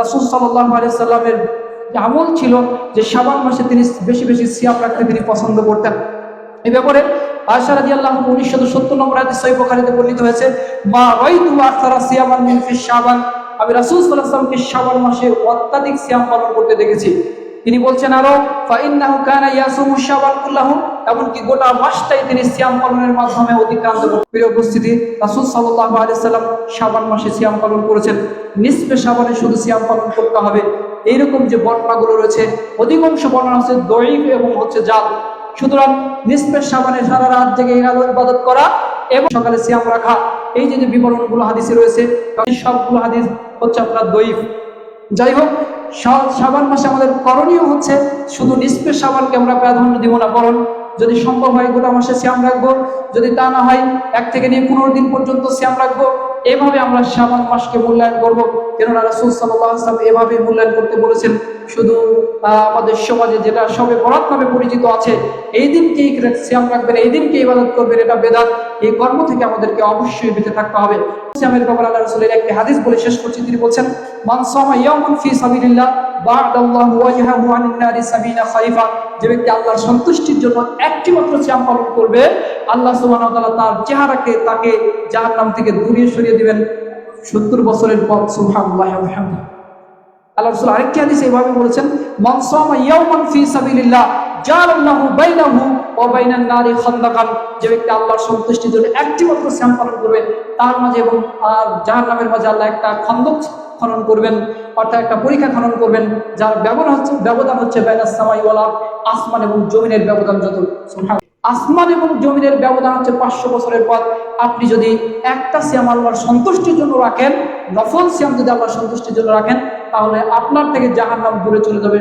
রাসূল সাল্লাল্লাহু আলাইহি সাল্লামের আমল ছিল যে শাবান মাসে তিনি বেশি বেশি সিয়াম রাখতে তিনি পছন্দ করতেন। এই ব্যাপারে আয়েশা রাদিয়াল্লাহু আনহা 1970 নম্বর হাদিস সহিহ বুখারীতে বর্ণিত হয়েছে, মা রাইতু আকসারা সিয়ামান মিন ফি শাবান, আমি রাসূল সাল্লাল্লাহু আলাইহি ওয়াসাল্লামকে শাবান মাসে অত্যাধিক সিয়াম পালন করতে দেখেছি। তিনি বলছেন আরো, ফা ইন্নাহু কানা ইয়াসুমু শাবান কুল্লাহু, এমনকি গোটা মাসটাই তিনি সিয়াম পালনের মাধ্যমে অতিক্রান্ত করতেন। প্রিয় উপস্থিতি, রাসূল সাল্লাল্লাহু আলাইহি সাল্লাম শাবান মাসে সিয়াম পালন করেছেন। নিসফে শাবানে শুধু সিয়াম পালন করতে হবে, এইরকম যে বর্ণনাগুলো রয়েছে অধিকাংশ বর্ণনা হচ্ছে দঈফ এবং হচ্ছে জাল। সুতরাং নিসফে শাবানে সারা রাত জেগে ইবাদত করা এবং সকালে সিয়াম রাখা, এই যে বিবরণগুলো হাদিসে রয়েছে সবগুলো হাদিস হচ্ছে আপনার দঈফ। যাই হোক, শাবান মাসে আমাদের করণীয় হচ্ছে শুধু নিসফে শাবানকে আমরা প্রাধান্য দিব না, বরং যদি সম্ভব হয় গোটা মাসে সিয়াম রাখবো, যদি তা না হয় 1 থেকে নিয়ে 15 দিন পর্যন্ত সিয়াম রাখবো। এভাবে আমরা শাবান মাসকে মূল্যায়ন করবো, কেননা রাসূল সাল্লাল্লাহু আলাইহি ওয়াসাল্লাম এভাবে মূল্যায়ন করতে বলেছেন। শুধু আমাদের সমাজে যেটা সবে বরাত নামে পরিচিত আছে, এই দিনকেই সিয়াম রাখবেন, এই দিনকে ইবাদত করবেন, এটা বেদাত। এই কর্ম থেকে আমাদেরকে অবশ্যই বেঁচে থাকতে হবে। সিয়ামের ব্যাপারে আল্লাহ রাসূলের একটি হাদিস বলে শেষ করছি। তিনি বলছেন, মান সামা ইয়াওমান ফি সাবিলিল্লাহ বা'দাল্লাহু ওয়াজহাহু আনিন নারি 70 খরিফা, যে ব্যক্তি আল্লাহর সন্তুষ্টির জন্য একটি মাত্র সিয়াম পালন করবে, আল্লাহ সুবহানাহু ওয়া তাআলা তার চেহারাকে তাকে জাহান্নাম থেকে দূরে সরিয়ে দিবেন 70 বছরের পথ। সুবহানাল্লাহি ওয়া বিহামদিহি। আল্লাহ রাসূল আরেকটি হাদিসে এভাবে বলেছেন, মান সামা ইয়াওমান ফি সাবিলিল্লাহ জাআলাল্লাহু বাইনাহু ওয়া বাইনান নারি খান্দাকান, যে ব্যক্তি আল্লাহর সন্তুষ্টির জন্য একটি মাত্র সিয়াম পালন করবে, তার মাঝে এবং জাহান্নামের মাঝে আল্লাহ একটা খন্দক খনন করবেন, অর্থাৎ একটা পরীক্ষা খনন করবেন, যার ব্যবধান হচ্ছে বাইনাস সামাই ওয়াল আরদ, আসমান এবং জমিনের ব্যবধান যত। সুবহানাল্লাহ। আসমান এবং জমিনের ব্যবধান হচ্ছে 500 বছরের পথ। আপনি যদি একটা সিয়াম আল্লাহর সন্তুষ্টির জন্য রাখেন, নফল সিয়াম যদি আল্লাহর সন্তুষ্টির জন্য রাখেন, তাহলে আপনার থেকে জাহান্নাম দূরে চলে যাবে।